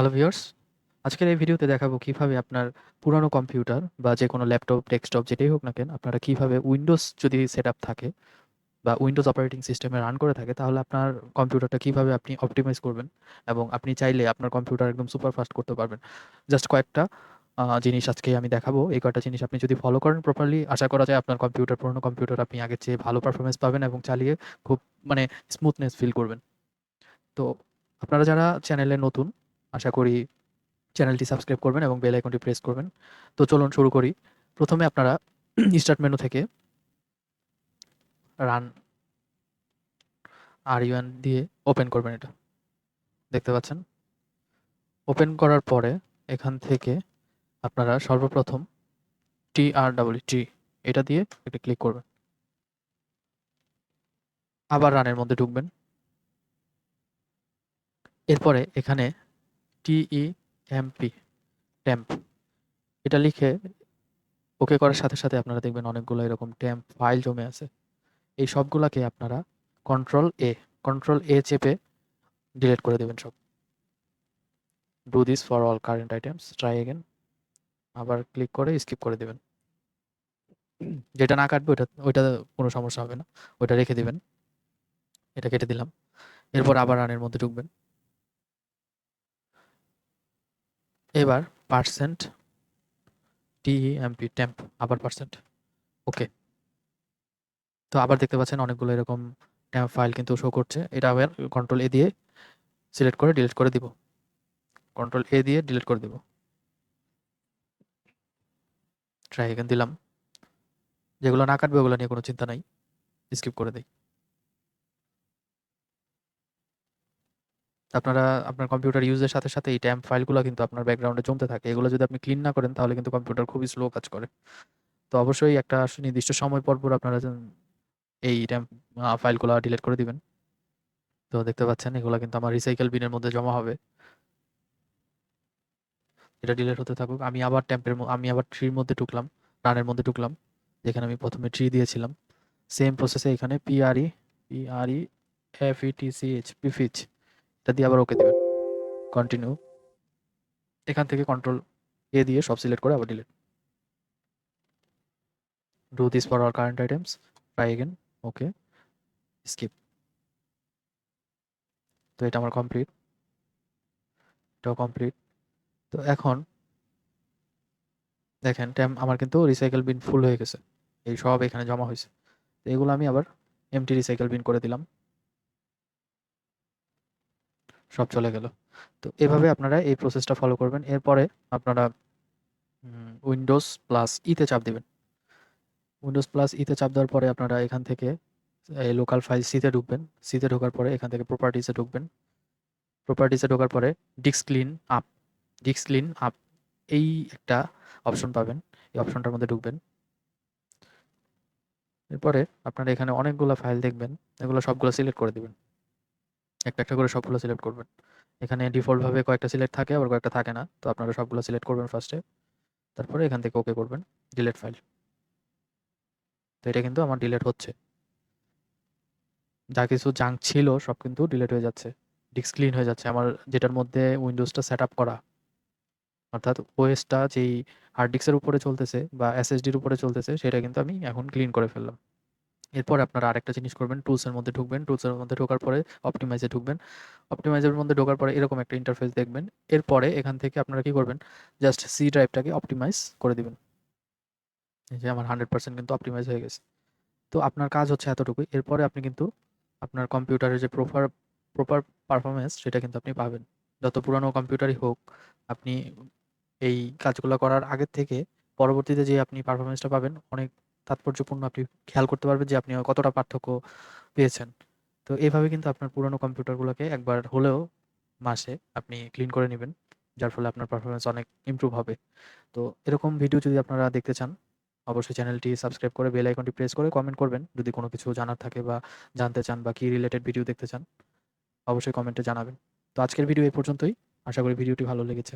Hello viewers, আজকের এই ভিডিওতে দেখাবো কিভাবে আপনার পুরানো কম্পিউটার বা যেকোনো ল্যাপটপ, ডেস্কটপ যেটাই হোক না কেন, আপনারা কিভাবে উইন্ডোজ যদি সেটআপ থাকে বা উইন্ডোজ অপারেটিং সিস্টেমে রান করে থাকে, তাহলে আপনার কম্পিউটারটা কিভাবে আপনি অপটিমাইজ করবেন এবং আপনি চাইলে আপনার কম্পিউটার একদম সুপার ফাস্ট করতে পারবেন। জাস্ট কয়েকটা জিনিস আজকে আমি দেখাবো। এই কয়েকটা জিনিস আপনি যদি ফলো করেন প্রপারলি, আশা করা যায় আপনার পুরনো কম্পিউটার আপনি আগের চেয়ে ভালো পারফরম্যান্স পাবেন এবং চালিয়ে খুব মানে স্মুথনেস ফিল করবেন। তো আপনারা যারা চ্যানেলে নতুন, আশা করি চ্যানেলটি সাবস্ক্রাইব করবেন এবং বেল আইকনটি প্রেস করবেন। তো চলুন শুরু করি। প্রথমে আপনারা স্টার্ট মেনু থেকে রান R1 দিয়ে ওপেন করবেন এটা। দেখতে পাচ্ছেন? ওপেন করার পরে এখান থেকে আপনারা সর্বপ্রথম TRWT এটা দিয়ে একটা ক্লিক করবেন। আবার রানের মধ্যে ঢুকবেন। এরপরে এখানে TEMP টেম্প এটা লিখে ওকে করার সাথে, সাথে আপনারা দেখবেন অনেকগুলো এরকম টেম্প ফাইল জমে আছে। এই সবগুলাকে আপনারা কন্ট্রোল A চেপে ডিলিট করে দিবেন সব। Do this for all current items, try again. আবার ক্লিক করে স্কিপ করে দিবেন। যেটা না কাটবে ওইটা কোনো সমস্যা হবে না, ওইটা রেখে দিবেন। এটা কেটে দিলাম। এরপর আবার রানের মধ্যে ঢুকবেন। এবার পার্সেন্ট টিএমপি টেম্প, আবার পার্সেন্ট ওকে। তো আবার দেখতে পাচ্ছেন অনেকগুলো এরকম টেম্প ফাইল কিন্তু শো করছে। এটা আবার কন্ট্রোল এ দিয়ে সিলেক্ট করে ডিলিট করে দিব। কন্ট্রোল এ দিয়ে ডিলিট করে দিব। ট্রাই এগেন দিলাম। যেগুলো না কাটবে ওগুলো নিয়ে কোনো চিন্তা নাই, স্কিপ করে দেই। আপনারা আপনার কম্পিউটার ইউজের সাথে, সাথে এই ট্যাম্প ফাইলগুলো কিন্তু আপনার ব্যাকগ্রাউন্ডে জমতে থাকে। এগুলো যদি আপনি ক্লিন না করেন তাহলে কিন্তু কম্পিউটার খুবই স্লো কাজ করে। তো অবশ্যই একটা নির্দিষ্ট সময় পর আপনারা এই ট্যাম্প ফাইলগুলো ডিলিট করে দিবেন। তো দেখতে পাচ্ছেন এগুলো কিন্তু আমার রিসাইকেল বিনের মধ্যে জমা হবে। এটা ডিলিট হতে থাকুক। আমি আবার ট্রির মধ্যে ঢুকলাম, রানের মধ্যে ঢুকলাম, যেখানে আমি প্রথমে ট্রি দিয়েছিলাম। সেম প্রসেসে এখানে PREFETCH এটা দিয়ে আবার ওকে দিবেন। কন্টিনিউ। এখান থেকে কন্ট্রোল এ দিয়ে সব সিলেক্ট করে আবার delete. Do this for all current items, try again, okay, skip. তো এটা আমার কমপ্লিট, এটাও কমপ্লিট। তো এখন দেখেন আমার কিন্তু রিসাইকেল বিন ফুল হয়ে গেছে। এই সব এখানে জমা হয়েছে। তো এগুলো আমি আবার এমটি রিসাইকেল বিন করে দিলাম। সব চলে গেল। তো এভাবে আপনারা এই প্রসেসটা ফলো করবেন। এরপরে আপনারা উইন্ডোজ প্লাস ইতে চাপ দিবেন। উইন্ডোজ প্লাস ইতে চাপ দেওয়ার পরে আপনারা এখান থেকে এই লোকাল ফাইল সিতে ঢুকবেন। সিতে ঢোকার পরে এখান থেকে প্রপার্টিসে ঢুকবেন। প্রপার্টিসে ঢোকার পরে আপ ডিস্ক ক্লিন আপ এই একটা অপশন পাবেন। এই অপশনটার মধ্যে ঢুকবেন। এরপরে আপনারা এখানে অনেকগুলো ফাইল দেখবেন। এগুলো সবগুলো সিলেক্ট করে দিবেন। একটা, একটা করে সবগুলো সিলেক্ট করবেন। এখানে ডিফল্টভাবে কয়েকটা সিলেক্ট থাকে, আবার কয়েকটা থাকে না। তো আপনারা সবগুলো সিলেক্ট করবেন ফার্স্টে। তারপরে এখান থেকে ওকে করবেন। Delete file. তো এটা কিন্তু আমার ডিলিট হচ্ছে। যা কিছু জাঙ্ক ছিল সব কিন্তু ডিলিট হয়ে যাচ্ছে। ডিস্ক ক্লিন হয়ে যাচ্ছে। আমার যেটার মধ্যে উইন্ডোজটা সেটআপ করা, অর্থাৎ ওএসটা যেই হার্ড ডিস্কের উপরে চলতেছে বা এসএসডির উপরে চলতেছে, সেটা কিন্তু আমি এখন ক্লিন করে ফেললাম। এরপর আপনারা আরেকটা জিনিস করবেন, টুলসের মধ্যে ঢুকবেন। টুলসের মধ্যে ঢোকার পরে অপটিমাইজে ঢুকবেন। অপটিমাইজের মধ্যে ঢোকার পরে এরকম একটা ইন্টারফেস দেখবেন। এরপরে এখান থেকে আপনারা কি করবেন, জাস্ট সি ড্রাইভটাকে অপটিমাইজ করে দিবেন। এই যে আমার 100% কিন্তু অপটিমাইজ হয়ে গেছে। তো আপনার কাজ হচ্ছে এতটুকুই। এরপরে আপনি কিন্তু আপনার কম্পিউটারের যে প্রপার পারফরম্যান্স সেটা কিন্তু আপনি পাবেন। যত পুরানো কম্পিউটারই হোক, আপনি এই কাজগুলো করার আগের থেকে পরবর্তীতে যে আপনি পারফরম্যান্সটা পাবেন অনেক তাৎপর্যপূর্ণ। আপনি খেয়াল করতে পারবেন যে আপনি কতটা পার্থক্য পেয়েছেন। তো এভাবে কিন্তু আপনার পুরানো কম্পিউটারগুলোকে একবার হলেও মাসে আপনি ক্লিন করে নিবেন। যার ফলে আপনার পারফরম্যান্স অনেক ইমপ্রুভ হবে। তো এরকম ভিডিও যদি আপনারা দেখতে চান, অবশ্যই চ্যানেলটি সাবস্ক্রাইব করে বেল আইকনটি প্রেস করে কমেন্ট করবেন। যদি কোনো কিছু জানার থাকে বা জানতে চান বা কি রিলেটেড ভিডিও দেখতে চান, অবশ্যই কমেন্টে জানাবেন। তো আজকের ভিডিও এই পর্যন্তই। আশা করি ভিডিওটি ভালো লেগেছে।